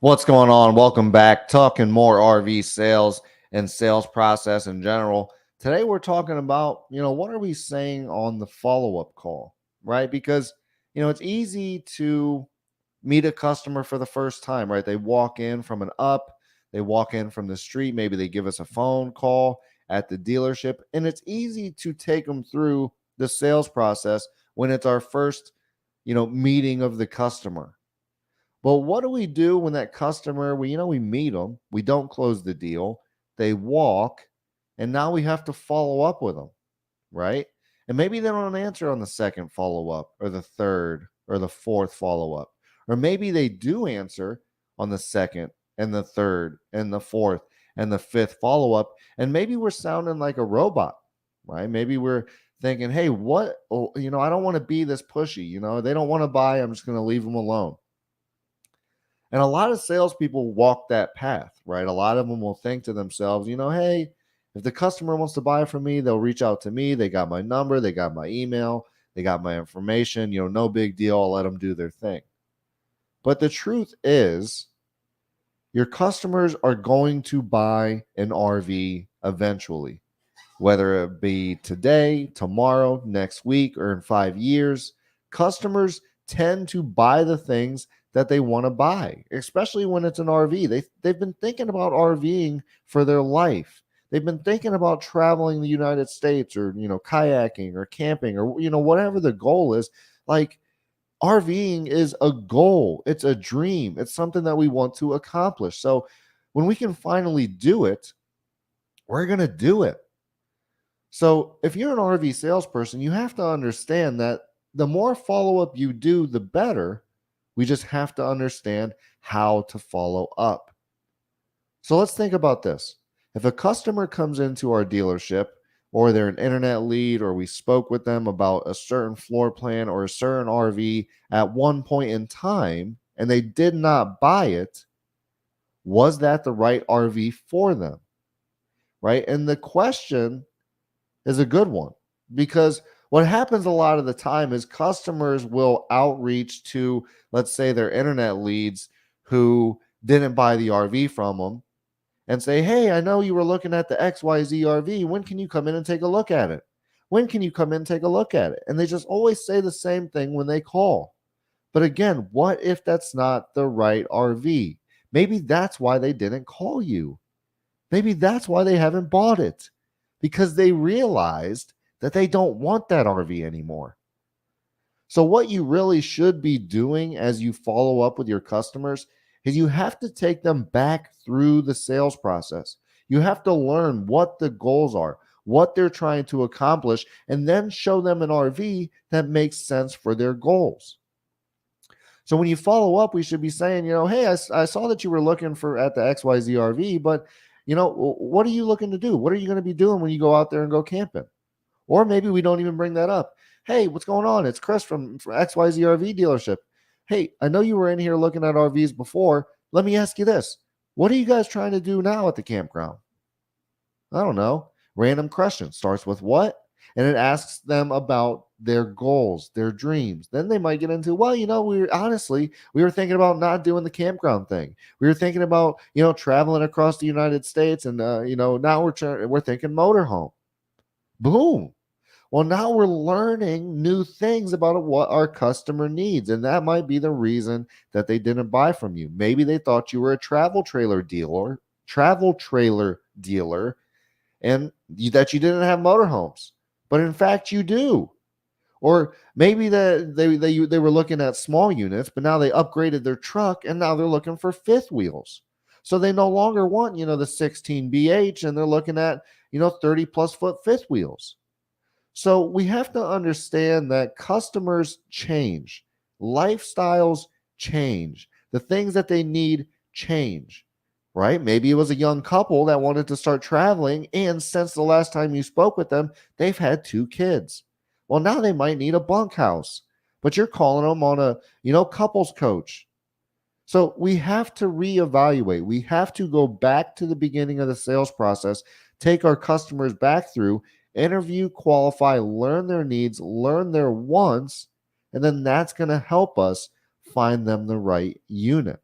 What's going on? Welcome back. Talking more RV sales and sales process in general. Today we're talking about, what are we saying on the follow-up call, right? Because, it's easy to meet a customer for the first time, right? They walk in from an up, they walk in from the street, maybe they give us a phone call at the dealership, and it's easy to take them through the sales process when it's our first, meeting of the customer. But what do we do when that customer, we meet them, we don't close the deal, they walk, and now we have to follow up with them, right? And maybe they don't answer on the second follow up or the third or the fourth follow up. Or maybe they do answer on the second and the third and the fourth and the fifth follow up. And maybe we're sounding like a robot, right? Maybe we're thinking, hey, what? Oh, I don't want to be this pushy. They don't want to buy. I'm just going to leave them alone. And a lot of salespeople walk that path, right? A lot of them will think to themselves, hey, if the customer wants to buy from me, they'll reach out to me. They got my number, they got my email, they got my information, no big deal. I'll let them do their thing. But the truth is, your customers are going to buy an RV eventually, whether it be today, tomorrow, next week, or in 5 years. Customers tend to buy the things that they want to buy, especially when it's an RV. They've been thinking about RVing for their life. They've been thinking about traveling the United States or, kayaking or camping or, whatever the goal is. Like, RVing is a goal. It's a dream. It's something that we want to accomplish. So when we can finally do it, we're going to do it. So if you're an RV salesperson, you have to understand that the more follow-up you do, the better. We just have to understand how to follow up. So let's think about this. If a customer comes into our dealership, or they're an internet lead, or we spoke with them about a certain floor plan or a certain RV at one point in time, and they did not buy it, was that the right RV for them? Right? And the question is a good one, because what happens a lot of the time is customers will outreach to, let's say, their internet leads who didn't buy the RV from them and say, hey, I know you were looking at the XYZ RV. When can you come in and take a look at it? When can you come in and take a look at it? And they just always say the same thing when they call. But again, what if that's not the right RV? Maybe that's why they didn't call you. Maybe that's why they haven't bought it, because they realized that they don't want that RV anymore. So what you really should be doing as you follow up with your customers is you have to take them back through the sales process. You have to learn what the goals are, what they're trying to accomplish, and then show them an RV that makes sense for their goals. So when you follow up, we should be saying, hey, I saw that you were looking for at the XYZ RV, but what are you looking to do? What are you going to be doing when you go out there and go camping? Or maybe we don't even bring that up. Hey, what's going on? It's Chris from XYZ RV dealership. Hey, I know you were in here looking at RVs before. Let me ask you this. What are you guys trying to do now at the campground? I don't know. Random question. Starts with what? And it asks them about their goals, their dreams. Then they might get into, well, we were thinking about not doing the campground thing. We were thinking about, traveling across the United States, and now we're thinking motorhome. Boom. Well, now we're learning new things about what our customer needs. And that might be the reason that they didn't buy from you. Maybe they thought you were a travel trailer dealer, and that you didn't have motorhomes. But in fact, you do. Or maybe that they were looking at small units, but now they upgraded their truck and now they're looking for fifth wheels. So they no longer want, the 16 BH, and they're looking at, 30 plus foot fifth wheels. So we have to understand that customers change, lifestyles change, the things that they need change, right? Maybe it was a young couple that wanted to start traveling, and since the last time you spoke with them, they've had 2 kids. Well, now they might need a bunkhouse, but you're calling them on a, couples coach. So we have to reevaluate. We have to go back to the beginning of the sales process, take our customers back through, interview, qualify, learn their needs, learn their wants, and then that's going to help us find them the right unit.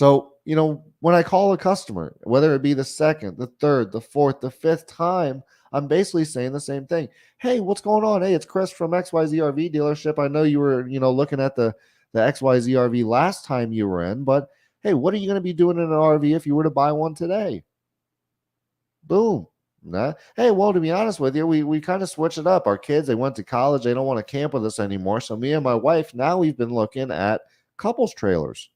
So, when I call a customer, whether it be the second, the third, the fourth, the fifth time, I'm basically saying the same thing. Hey, what's going on? Hey, it's Chris from XYZ RV dealership. I know you were, looking at the XYZ RV last time you were in, but hey, what are you going to be doing in an RV if you were to buy one today? Boom. Nah. Hey, well, to be honest with you, we kind of switched it up. Our kids, they went to college. They don't want to camp with us anymore. So me and my wife, now we've been looking at couples trailers.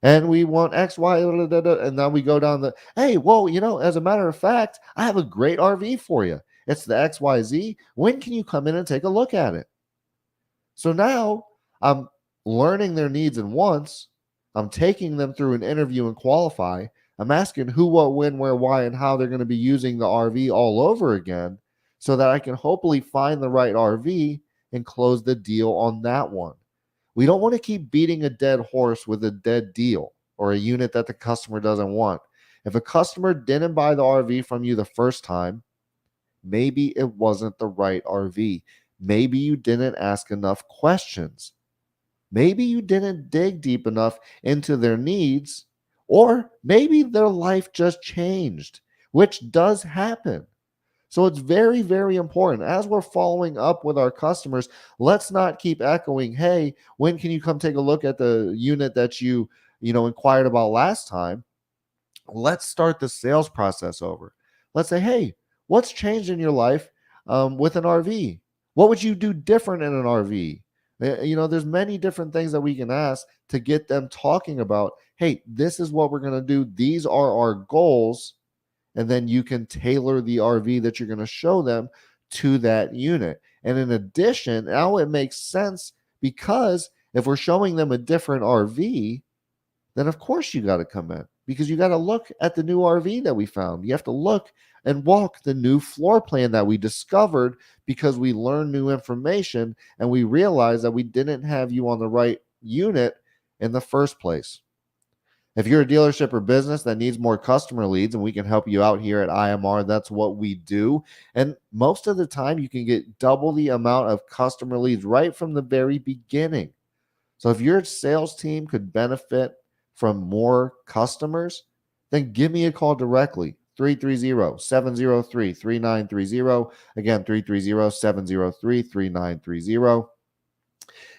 And we want X, Y, and now we go down hey, well, as a matter of fact, I have a great RV for you. It's the XYZ. When can you come in and take a look at it? So now I'm learning their needs and wants. I'm taking them through an interview and qualify. I'm asking who, what, when, where, why, and how they're going to be using the RV all over again so that I can hopefully find the right RV and close the deal on that one. We don't want to keep beating a dead horse with a dead deal or a unit that the customer doesn't want. If a customer didn't buy the RV from you the first time, maybe it wasn't the right RV. Maybe you didn't ask enough questions. Maybe you didn't dig deep enough into their needs, or maybe their life just changed, which does happen. So it's very, very important as we're following up with our customers. Let's not keep echoing, hey, when can you come take a look at the unit that you inquired about last time? Let's start the sales process over. Let's say, hey, what's changed in your life with an RV? What would you do different in an RV? There's many different things that we can ask to get them talking about, hey, this is what we're going to do. These are our goals. And then you can tailor the RV that you're going to show them to that unit. And in addition, now it makes sense because if we're showing them a different RV, then of course you got to come in because you got to look at the new RV that we found. You have to look and walk the new floor plan that we discovered because we learned new information and we realized that we didn't have you on the right unit in the first place. If you're a dealership or business that needs more customer leads and we can help you out here at IMR, that's what we do. And most of the time, you can get double the amount of customer leads right from the very beginning. So if your sales team could benefit from more customers, then give me a call directly. 330-703-3930. Again, 330-703-3930.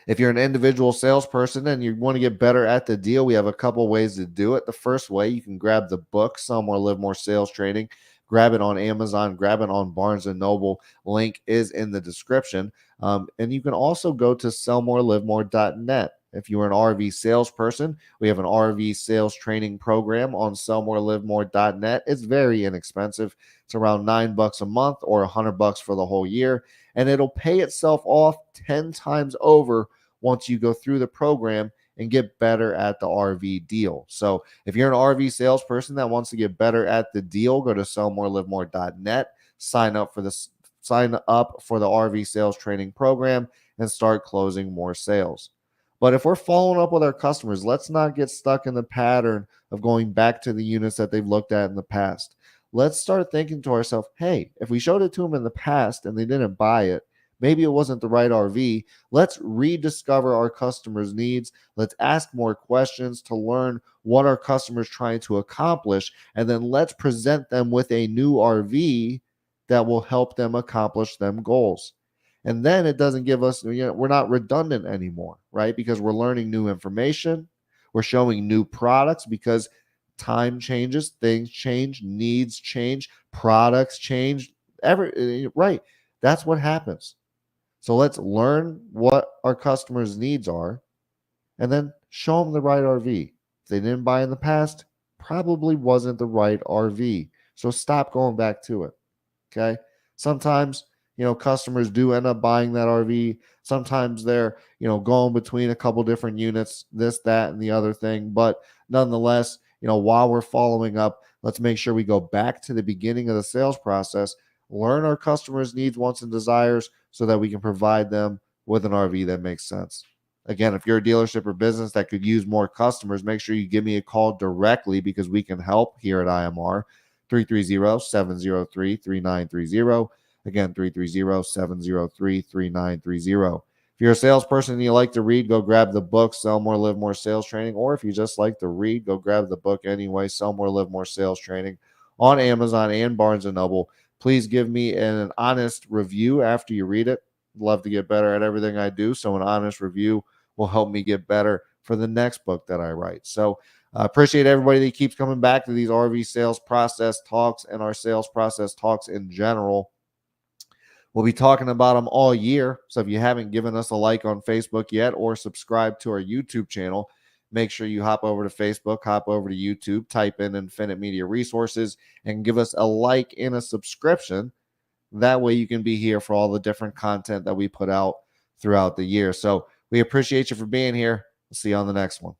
If you're an individual salesperson and you want to get better at the deal, we have a couple ways to do it. The first way, you can grab the book, Sell More, Live More Sales Training. Grab it on Amazon, grab it on Barnes & Noble. Link is in the description. And you can also go to sellmorelivemore.net. If you're an RV salesperson, we have an RV sales training program on sellmorelivemore.net. It's very inexpensive. It's around $9 a month or $100 for the whole year. And it'll pay itself off 10 times over once you go through the program and get better at the RV deal. So if you're an RV salesperson that wants to get better at the deal, go to sellmorelivemore.net, sign up for the RV sales training program and start closing more sales. But if we're following up with our customers, let's not get stuck in the pattern of going back to the units that they've looked at in the past. Let's start thinking to ourselves, hey, if we showed it to them in the past and they didn't buy it, maybe it wasn't the right RV. Let's rediscover our customers' needs. Let's ask more questions to learn what our customers trying to accomplish. And then let's present them with a new RV that will help them accomplish them goals. And then it doesn't give us, we're not redundant anymore, right? Because we're learning new information. We're showing new products because time changes, things change, needs change, products change. Right. That's what happens. So let's learn what our customers' needs are and then show them the right RV. If they didn't buy in the past, probably wasn't the right RV. So stop going back to it. Okay. Sometimes, customers do end up buying that RV. Sometimes they're, going between a couple different units, this, that, and the other thing. But nonetheless, while we're following up, let's make sure we go back to the beginning of the sales process, learn our customers' needs, wants, and desires so that we can provide them with an RV that makes sense. Again, if you're a dealership or business that could use more customers, make sure you give me a call directly because we can help here at IMR. 330-703-3930. Again, 330-703-3930. If you're a salesperson and you like to read, go grab the book, Sell More, Live More Sales Training. Or if you just like to read, go grab the book anyway, Sell More, Live More Sales Training on Amazon and Barnes & Noble. Please give me an honest review after you read it. Love to get better at everything I do. So an honest review will help me get better for the next book that I write. So I appreciate everybody that keeps coming back to these RV sales process talks and our sales process talks in general. We'll be talking about them all year. So if you haven't given us a like on Facebook yet or subscribe to our YouTube channel, make sure you hop over to Facebook, hop over to YouTube, type in Infinite Media Resources, and give us a like and a subscription. That way you can be here for all the different content that we put out throughout the year. So we appreciate you for being here. We'll see you on the next one.